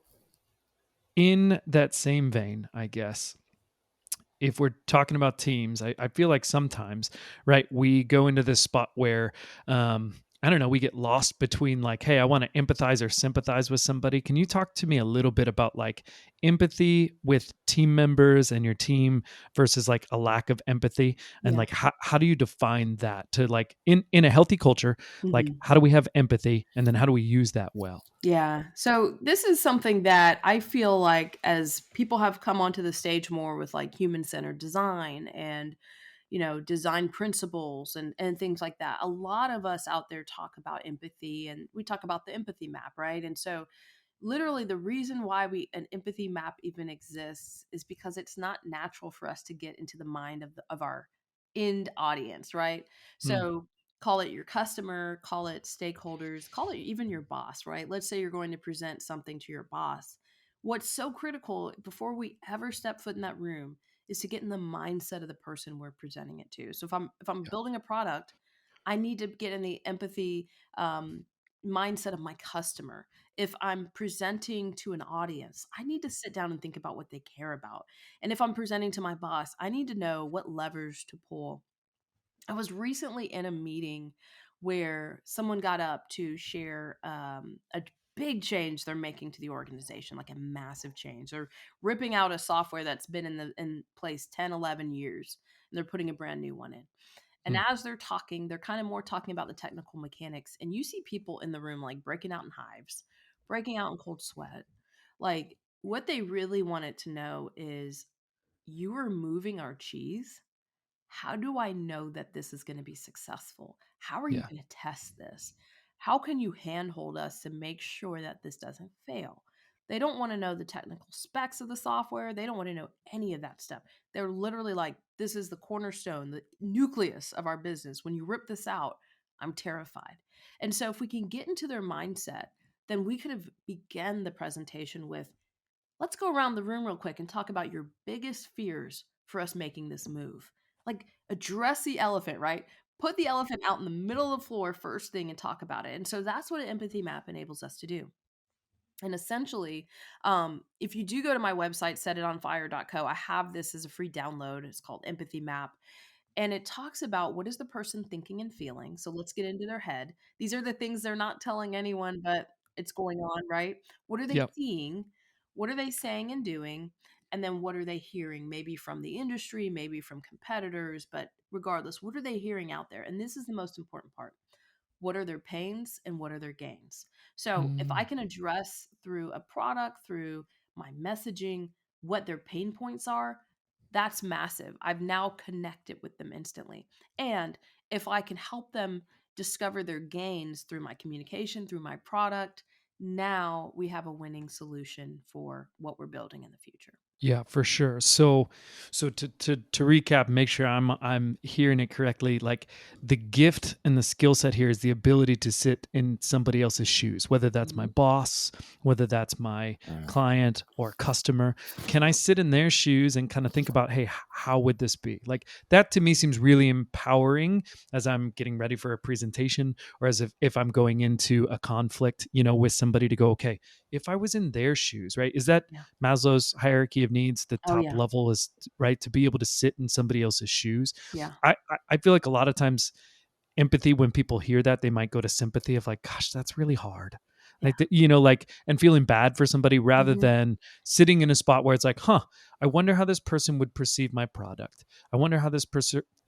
in that same vein, I guess, if we're talking about teams, I feel like sometimes, right, we go into this spot where, I don't know, we get lost between like, hey, I want to empathize or sympathize with somebody. Can you talk to me a little bit about like empathy with team members and your team versus like a lack of empathy? And Yeah. like, how do you define that to like in a healthy culture? Like, Mhm. how do we have empathy? And then how do we use that well? Yeah. So this is something that I feel like as people have come onto the stage more with like human-centered design and design principles and things like that. A lot of us out there talk about empathy, and we talk about the empathy map, right? And so literally the reason why we an empathy map even exists is because it's not natural for us to get into the mind of our end audience, right? Mm, So call it your customer, call it stakeholders, call it even your boss, right? Let's say you're going to present something to your boss. What's so critical before we ever step foot in that room is to get in the mindset of the person we're presenting it to. So if I'm yeah. building a product, I need to get in the empathy mindset of my customer. If I'm presenting to an audience, I need to sit down and think about what they care about. And if I'm presenting to my boss, I need to know what levers to pull. I was recently in a meeting where someone got up to share a big change they're making to the organization, like a massive change. They're ripping out a software that's been in place 10, 11 years, and they're putting a brand new one in. And Mm, as they're talking, they're kind of more talking about the technical mechanics. And you see people in the room like breaking out in hives, breaking out in cold sweat. Like what they really wanted to know is, you are moving our cheese how do I know that this is going to be successful? How are you Yeah. going to test this? How can you handhold us to make sure that this doesn't fail? They don't want to know the technical specs of the software. They don't want to know any of that stuff. They're literally like, this is the cornerstone, the nucleus of our business. When you rip this out, I'm terrified. And so if we can get into their mindset, then we could have begun the presentation with, let's go around the room real quick and talk about your biggest fears for us making this move. Like, address the elephant, right? Put the elephant out in the middle of the floor first thing and talk about it. And so that's what an empathy map enables us to do. And essentially, if you do go to my website, setitonfire.co, I have this as a free download. It's called Empathy Map. And it talks about what is the person thinking and feeling. So let's get into their head. These are the things they're not telling anyone, but it's going on, right? What are they Yep. seeing? What are they saying and doing? And then what are they hearing? Maybe from the industry, maybe from competitors, but regardless, what are they hearing out there? And this is the most important part. What are their pains and what are their gains? So if I Mm. can address through a product, through my messaging, what their pain points are, that's massive. I've now connected with them instantly. And if I can help them discover their gains through my communication, through my product, now we have a winning solution for what we're building in the future. Yeah, for sure. So to recap, make sure I'm hearing it correctly. Like the gift and the skill set here is the ability to sit in somebody else's shoes, whether that's my Mhm. boss, whether that's my Mm. client or customer. Can I sit in their shoes and kind of think about, hey, how would this be? Like that to me seems really empowering as I'm getting ready for a presentation or as if I'm going into a conflict, with somebody to go, okay, if I was in their shoes, right? Is that Yeah. Maslow's hierarchy of needs? The Oh, top yeah. level is right to be able to sit in somebody else's shoes. Yeah. I feel like a lot of times empathy, when people hear that, they might go to sympathy of like, gosh, that's really hard. Yeah. Like and feeling bad for somebody rather Mhm. than sitting in a spot where it's like, I wonder how this person would perceive my product. I wonder how this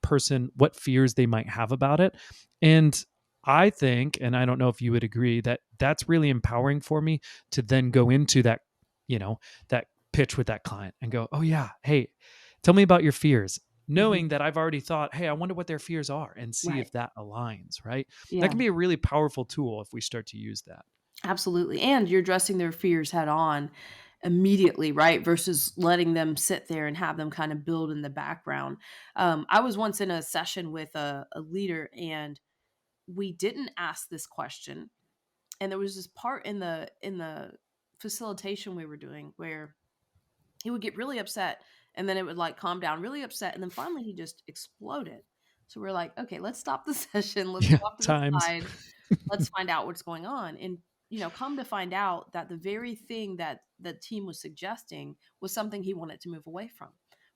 person, what fears they might have about it. And I think, and I don't know if you would agree, that that's really empowering for me to then go into that, that pitch with that client and go, oh yeah, hey, tell me about your fears, Mhm. knowing that I've already thought, hey, I wonder what their fears are and see Right. if that aligns, right? That Yeah. can be a really powerful tool if we start to use that. Absolutely. And you're addressing their fears head on immediately, right? Versus letting them sit there and have them kind of build in the background. I was once in a session with a leader and we didn't ask this question. And there was this part in the facilitation we were doing where he would get really upset and then it would like calm down, really upset. And then finally he just exploded. So we're like, okay, let's stop the session. Let's Yeah, go off to the times. side. Let's find out what's going on. And come to find out that the very thing that the team was suggesting was something he wanted to move away from.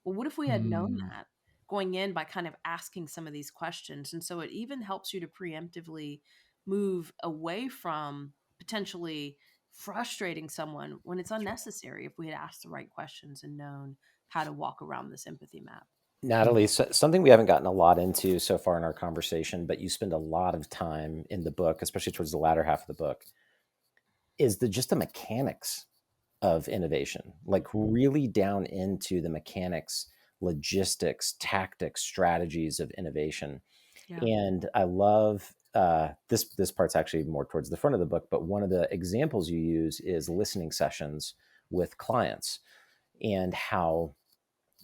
Well, what if we had known Mm, that going in by kind of asking some of these questions? And so it even helps you to preemptively move away from potentially frustrating someone when it's unnecessary if we had asked the right questions and known how to walk around this empathy map. mm, Natalie, something we haven't gotten a lot into so far in our conversation, but you spend a lot of time in the book, especially towards the latter half of the book, is just the mechanics of innovation, like really down into the mechanics, logistics, tactics, strategies of innovation. Yeah. And I love this part's actually more towards the front of the book, but one of the examples you use is listening sessions with clients, and how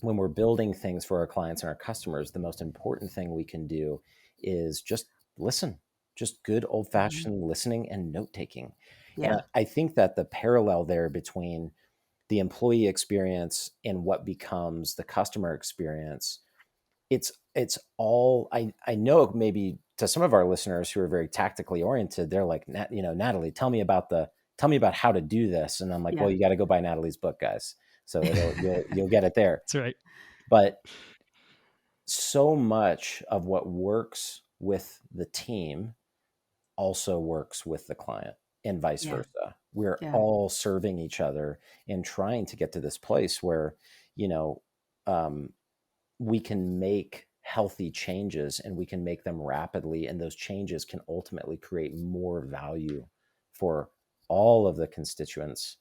when we're building things for our clients and our customers, the most important thing we can do is just listen, just good old Mhm. fashioned listening and note taking. And Yeah. I think that the parallel there between the employee experience and what becomes the customer experience, it's all, I know maybe to some of our listeners who are very tactically oriented, they're like, Natalie, tell me about how to do this. And I'm like, well, Yeah. you got to go buy Natalie's book, guys. So you'll get it there. that's right. But so much of what works with the team also works with the client, and vice Yeah. versa. We're Yeah. all serving each other and trying to get to this place where, you know, um, we can make healthy changes, and we can make them rapidly. And those changes can ultimately create more value for all of the constituents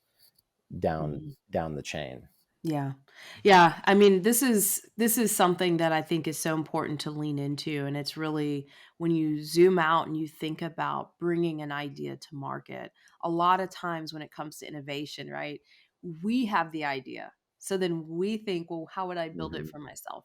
down Mhm. down the chain. Yeah. Yeah. I mean, this is something that I think is so important to lean into. And it's really when you zoom out and you think about bringing an idea to market, a lot of times when it comes to innovation, right? We have the idea. So then we think, well, how would I build it Mhm. for myself?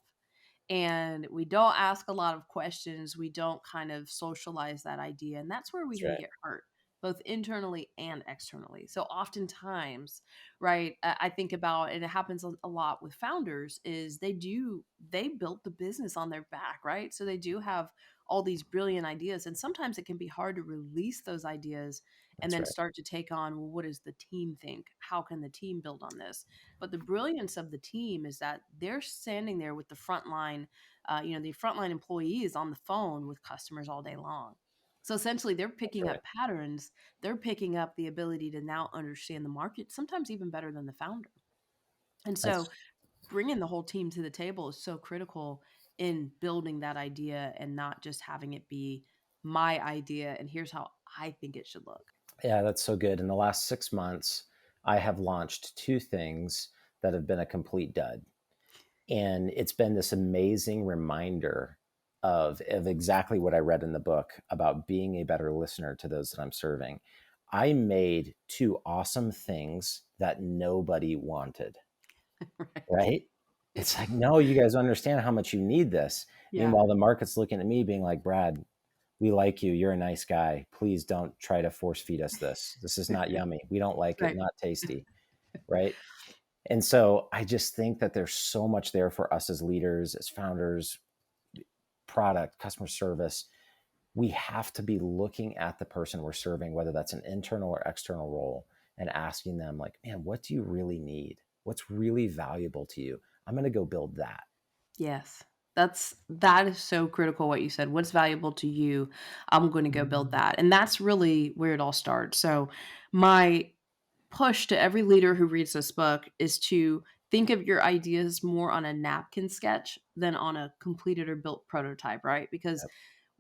And we don't ask a lot of questions. We don't kind of socialize that idea. And that's where we That's can right. get hurt, both internally and externally. So oftentimes, right, I think about, and it happens a lot with founders, is they built the business on their back, right? So they do have all these brilliant ideas. And sometimes it can be hard to release those ideas and That's then right. start to take on, well, what does the team think? How can the team build on this? But the brilliance of the team is that they're standing there with the frontline, the frontline employees on the phone with customers all day long. So essentially, they're That's picking right. up patterns. They're picking up the ability to now understand the market, sometimes even better than the founder. And so, That's bringing the whole team to the table is so critical in building that idea and not just having it be my idea and here's how I think it should look. Yeah, that's so good. In the last 6 months, I have launched two things that have been a complete dud. And it's been this amazing reminder of exactly what I read in the book about being a better listener to those that I'm serving. I made two awesome things that nobody wanted, Right. right? It's like, no, you guys understand how much you need this. Yeah. Meanwhile, the market's looking at me being like, Brad, we like you. You're a nice guy. Please don't try to force feed us this. This is not yummy. We don't like it. Right. Not tasty. Right. And so I just think that there's so much there for us as leaders, as founders, product, customer service. We have to be looking at the person we're serving, whether that's an internal or external role, and asking them, like, man, what do you really need? What's really valuable to you? I'm going to go build that. Yes. That is so critical what you said. What's valuable to you? I'm going to go build that. And that's really where it all starts. So my push to every leader who reads this book is to think of your ideas more on a napkin sketch than on a completed or built prototype, right? Because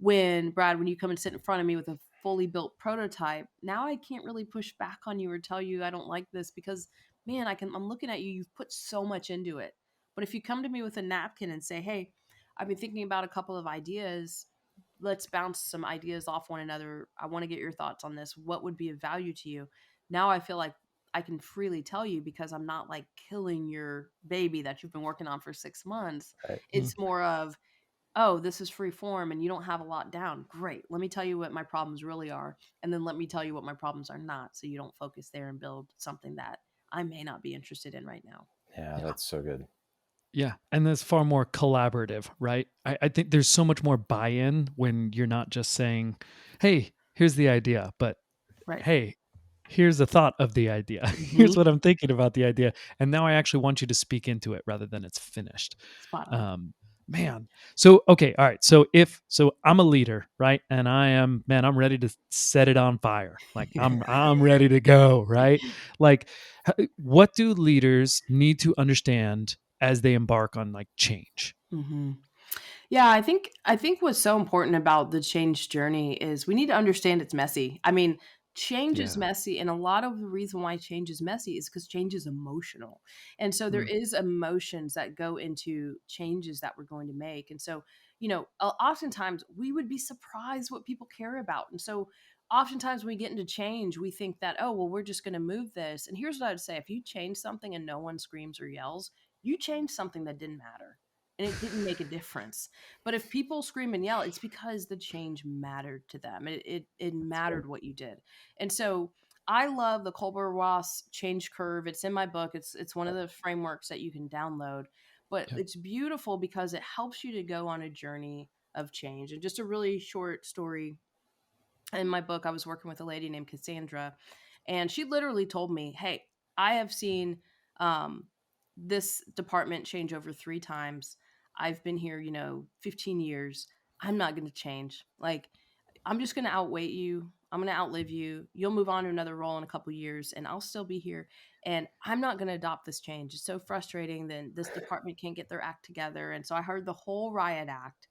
Yep. Brad, when you come and sit in front of me with a fully built prototype, now I can't really push back on you or tell you I don't like this because man, I'm looking at you, you've put so much into it. But if you come to me with a napkin and say, "Hey, I've been thinking about a couple of ideas. Let's bounce some ideas off one another. I want to get your thoughts on this. What would be of value to you?" Now I feel like I can freely tell you because I'm not like killing your baby that you've been working on for 6 months. Right. It's more of, oh, this is free form and you don't have a lot down. Great. Let me tell you what my problems really are. And then let me tell you what my problems are not. So you don't focus there and build something that I may not be interested in right now. Yeah, Yeah. that's so good. Yeah. And that's far more collaborative, right? I think there's so much more buy in when you're not just saying, hey, here's the idea, but Right. hey, here's a thought of the idea. Mm-hmm. Here's what I'm thinking about the idea. And now I actually want you to speak into it rather than it's finished. Spot on. Um, man. So, okay. All right. So I'm a leader, right? And I'm ready to set it on fire. Like I'm ready to go, right? Like what do leaders need to understand as they embark on like change? Mm-hmm. Yeah, I think what's so important about the change journey is we need to understand it's messy. I mean, change is Yeah. messy, and a lot of the reason why change is messy is because change is emotional. And so there Mm, is emotions that go into changes that we're going to make. And so, oftentimes we would be surprised what people care about. And so oftentimes when we get into change, we think that, oh, well, we're just going to move this. And here's what I'd say. If you change something and no one screams or yells, you changed something that didn't matter and it didn't make a difference. But if people scream and yell, it's because the change mattered to them. It That's good. mattered what you did. And so I love the Kolber-Ross change curve. It's in my book. It's one of Yep. the frameworks that you can download. But yeah. it's beautiful because it helps you to go on a journey of change. And just a really short story in my book, I was working with a lady named Cassandra, and she literally told me, "Hey, I have seen um, this department change over 3 times. I've been here, 15 years. I'm not going to change. Like, I'm just going to outweight you. I'm going to outlive you. You'll move on to another role in a couple years, and I'll still be here. And I'm not going to adopt this change. It's so frustrating. Then this department can't get their act together." And so I heard the whole riot act.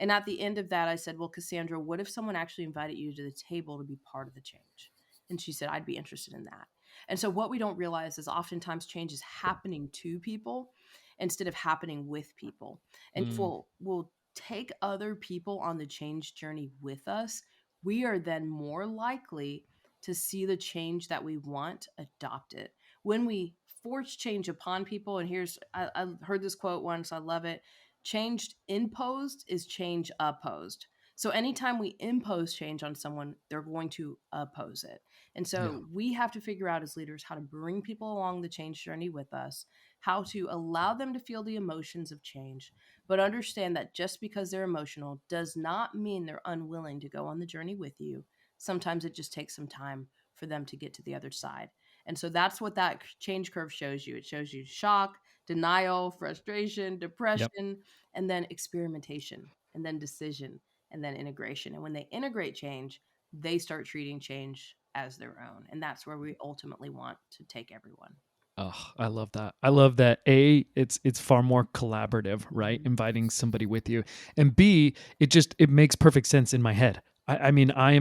And at the end of that, I said, "Well, Cassandra, what if someone actually invited you to the table to be part of the change?" And she said, "I'd be interested in that." And so what we don't realize is oftentimes change is happening to people instead of happening with people. And if we'll take other people on the change journey with us, we are then more likely to see the change that we want adopted. When we force change upon people, and I heard this quote once, I love it. Change imposed is change opposed. So anytime we impose change on someone, they're going to oppose it. And so we have to figure out as leaders how to bring people along the change journey with us, how to allow them to feel the emotions of change, but understand that just because they're emotional does not mean they're unwilling to go on the journey with you. Sometimes it just takes some time for them to get to the other side. And so that's what that change curve shows you. It shows you shock, denial, frustration, depression, and then experimentation, and then decision, and then integration. And when they integrate change, they start treating change as their own. And that's where we ultimately want to take everyone. Oh, I love that. I love that. A, it's far more collaborative, right? Mhm. Inviting somebody with you. And B, it makes perfect sense in my head. I mean, I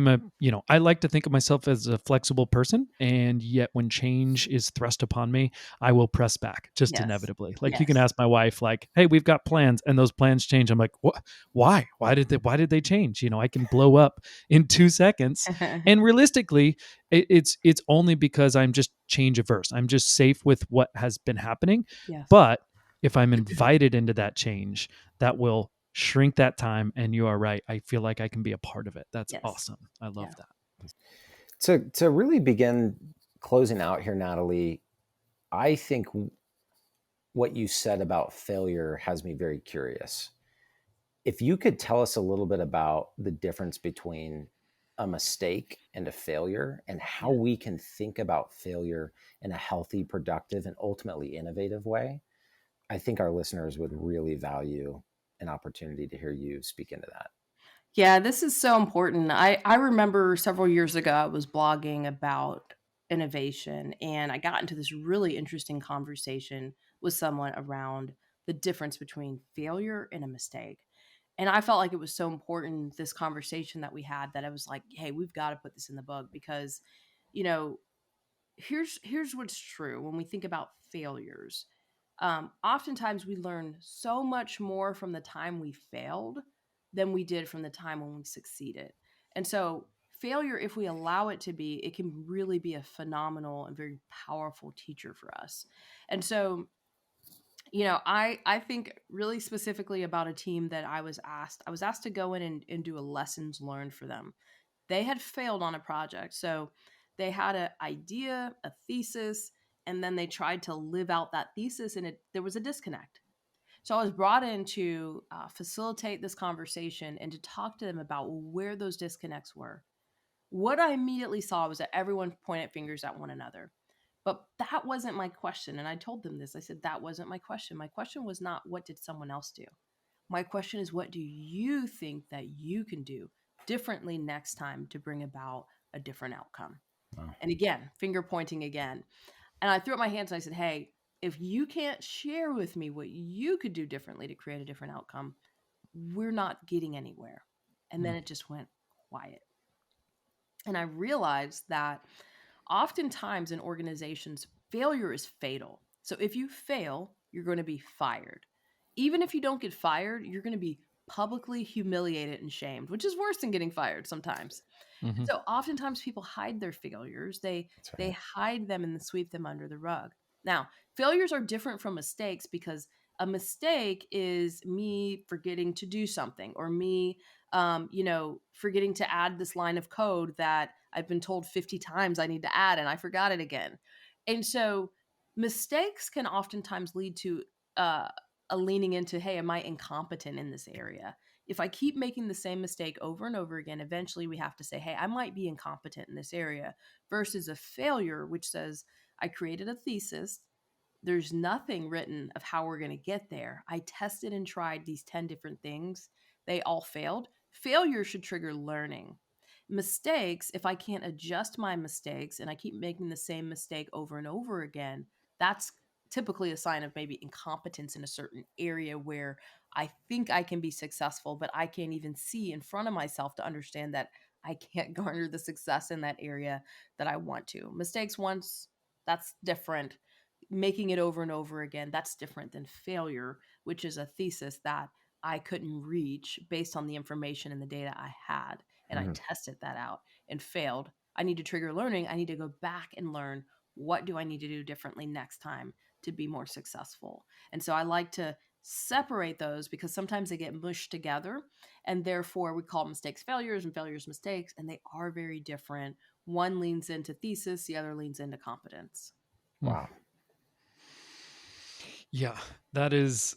like to think of myself as a flexible person, and yet when change is thrust upon me, I will press back just Yes. inevitably. Like you can Yes. ask my wife, like, "Hey, we've got plans," and those plans change. I'm like, "What? Why? Why did they change?" I can blow up in 2 seconds. And realistically, it's only because I'm just change averse. I'm just safe with what has been happening. Yes. But if I'm invited into that change, that will shrink that time. And you are right. I feel like I can be a part of it. That's Yes. awesome. I love Yeah. that. To really begin closing out here, Natalie, I think what you said about failure has me very curious. If you could tell us a little bit about the difference between a mistake and a failure, and how we can think about failure in a healthy, productive, and ultimately innovative way, I think our listeners would really value an opportunity to hear you speak into that. Yeah, this is so important. I remember several years ago, I was blogging about innovation, and I got into this really interesting conversation with someone around the difference between failure and a mistake. And I felt like it was so important, this conversation that we had, that I was like, hey, we've got to put this in the book because, you know, here's what's true when we think about failures. Oftentimes we learn so much more from the time we failed than we did from the time when we succeeded. And so failure, if we allow it to be, it can really be a phenomenal and very powerful teacher for us. And so, I think really specifically about a team that I was asked to go in and do a lessons learned for them. They had failed on a project. So they had an idea, a thesis, and then they tried to live out that thesis, and there was a disconnect. So I was brought in to facilitate this conversation and to talk to them about where those disconnects were. What I immediately saw was that everyone pointed fingers at one another. But that wasn't my question. And I told them this. I said, that wasn't my question. My question was not, what did someone else do? My question is, what do you think that you can do differently next time to bring about a different outcome? Wow. And again, finger pointing again. And I threw up my hands and I said, hey, if you can't share with me what you could do differently to create a different outcome, we're not getting anywhere. And then it just went quiet. And I realized that oftentimes in organizations, failure is fatal. So if you fail, you're going to be fired. Even if you don't get fired, you're going to be publicly humiliated and shamed, which is worse than getting fired sometimes. Mhm. So oftentimes people hide their failures. They hide them and sweep them under the rug. Now, failures are different from mistakes because a mistake is me forgetting to do something, or me forgetting to add this line of code that I've been told 50 times I need to add and I forgot it again. And so mistakes can oftentimes lead to a leaning into, hey, am I incompetent in this area? If I keep making the same mistake over and over again, eventually we have to say, hey, I might be incompetent in this area, versus a failure, which says, I created a thesis. There's nothing written of how we're going to get there. I tested and tried these 10 different things. They all failed. Failure should trigger learning. Mistakes, if I can't adjust my mistakes and I keep making the same mistake over and over again, that's typically a sign of maybe incompetence in a certain area where I think I can be successful, but I can't even see in front of myself to understand that I can't garner the success in that area that I want to. Mistakes once That's different. Making it over and over again, that's different than failure, which is a thesis that I couldn't reach based on the information and the data I had. And I tested that out and failed. I need to trigger learning. I need to go back and learn, what do I need to do differently next time to be more successful? And so I like to separate those, because sometimes they get mushed together, and therefore we call mistakes failures and failures mistakes, and they are very different. One leans into thesis, the other leans into competence. Wow. Yeah, that is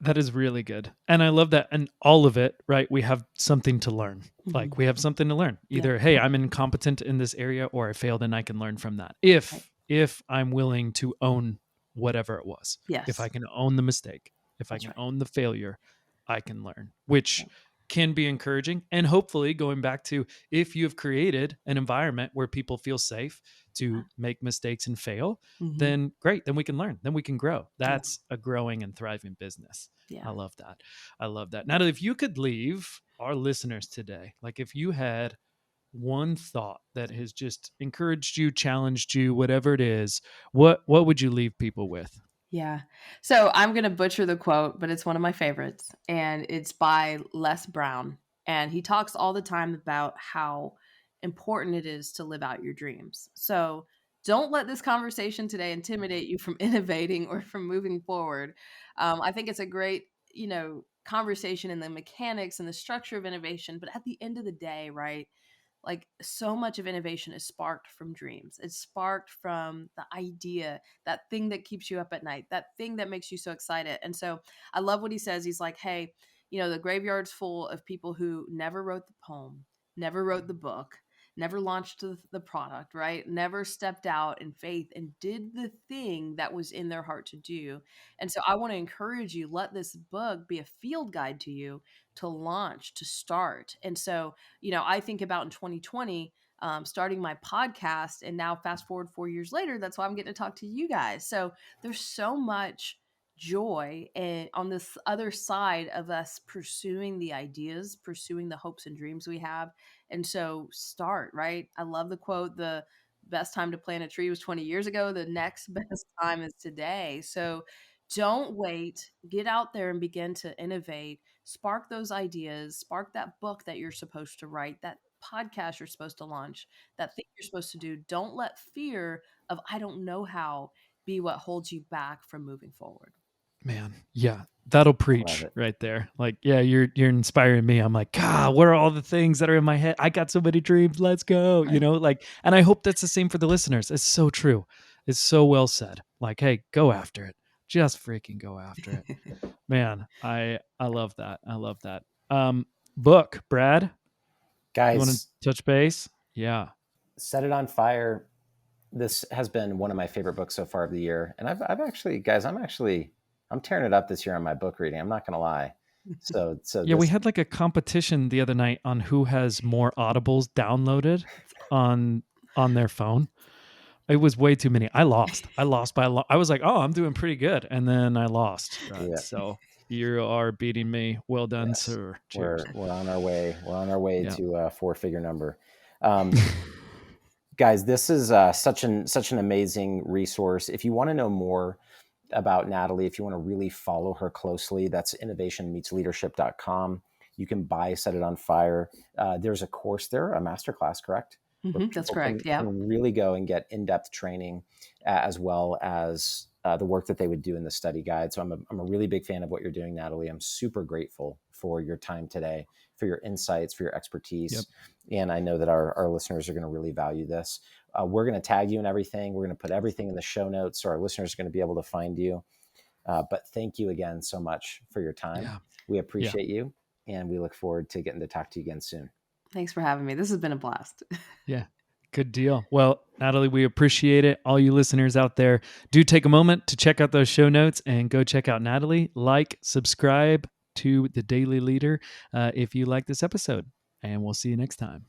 really good. And I love that. And all of it, right? We have something to learn. Like we have something to learn. Either, hey, I'm incompetent in this area, or I failed and I can learn from that. If I'm willing to own whatever it was. Yes. If I can own the mistake, if I can own the failure, I can learn, which can be encouraging. And hopefully, going back to, if you've created an environment where people feel safe to make mistakes and fail, then great, then we can learn, then we can grow. That's a growing and thriving business. I love that. I love that. Natalie, if you could leave our listeners today, like if you had one thought that has just encouraged you, challenged you, whatever it is, what would you leave people with? Yeah. So I'm going to butcher the quote, but it's one of my favorites, and it's by Les Brown. And he talks all the time about how important it is to live out your dreams. So don't let this conversation today intimidate you from innovating or from moving forward. I think it's a great, conversation in the mechanics and the structure of innovation. But at the end of the day, right? Like, so much of innovation is sparked from dreams. It's sparked from the idea, that thing that keeps you up at night, that thing that makes you so excited. And so I love what he says. He's like, hey, the graveyard's full of people who never wrote the poem, never wrote the book, never launched the product, right? Never stepped out in faith and did the thing that was in their heart to do. And so I want to encourage you, let this book be a field guide to you, to launch, to start. And so, I think about in 2020, starting my podcast, and now fast forward 4 years later, that's why I'm getting to talk to you guys. So there's so much joy on this other side of us pursuing the ideas, pursuing the hopes and dreams we have. And so start, right? I love the quote, the best time to plant a tree was 20 years ago. The next best time is today. So don't wait, get out there and begin to innovate, spark those ideas, spark that book that you're supposed to write, that podcast you're supposed to launch, that thing you're supposed to do. Don't let fear of, I don't know how, be what holds you back from moving forward. Man, yeah, that'll preach right there. Like, yeah, you're inspiring me. I'm like, God, what are all the things that are in my head? I got so many dreams. Let's go. Right. And I hope that's the same for the listeners. It's so true. It's so well said. Like, hey, go after it. Just freaking go after it. Man, I love that. I love that. Book, Brad. Guys, you want to touch base? Yeah. Set It on Fire. This has been one of my favorite books so far of the year. And I've actually, guys, I'm tearing it up this year on my book reading. I'm not going to lie. So yeah, we had like a competition the other night on who has more Audibles downloaded on their phone. It was way too many. I lost by a lot. I was like, oh, I'm doing pretty good. And then I lost. Yeah. So you are beating me. Well done, sir. Cheers. We're on our way. We're on our way to a 4-figure number. Guys, this is such an amazing resource. If you want to know more about Natalie, if you want to really follow her closely, that's innovationmeetsleadership.com. You can buy Set It on Fire. There's a course there, a masterclass, correct? That's correct. Yeah. Can really go and get in-depth training, as well as the work that they would do in the study guide. So I'm a really big fan of what you're doing, Natalie. I'm super grateful for your time today, for your insights, for your expertise. Yep. And I know that our listeners are going to really value this. We're going to tag you in everything. We're going to put everything in the show notes, so our listeners are going to be able to find you. But thank you again so much for your time. Yeah. We appreciate you, and we look forward to getting to talk to you again soon. Thanks for having me. This has been a blast. Yeah. Good deal. Well, Natalie, we appreciate it. All you listeners out there, do take a moment to check out those show notes and go check out Natalie. Like, subscribe to The Daily Leader if you like this episode, and we'll see you next time.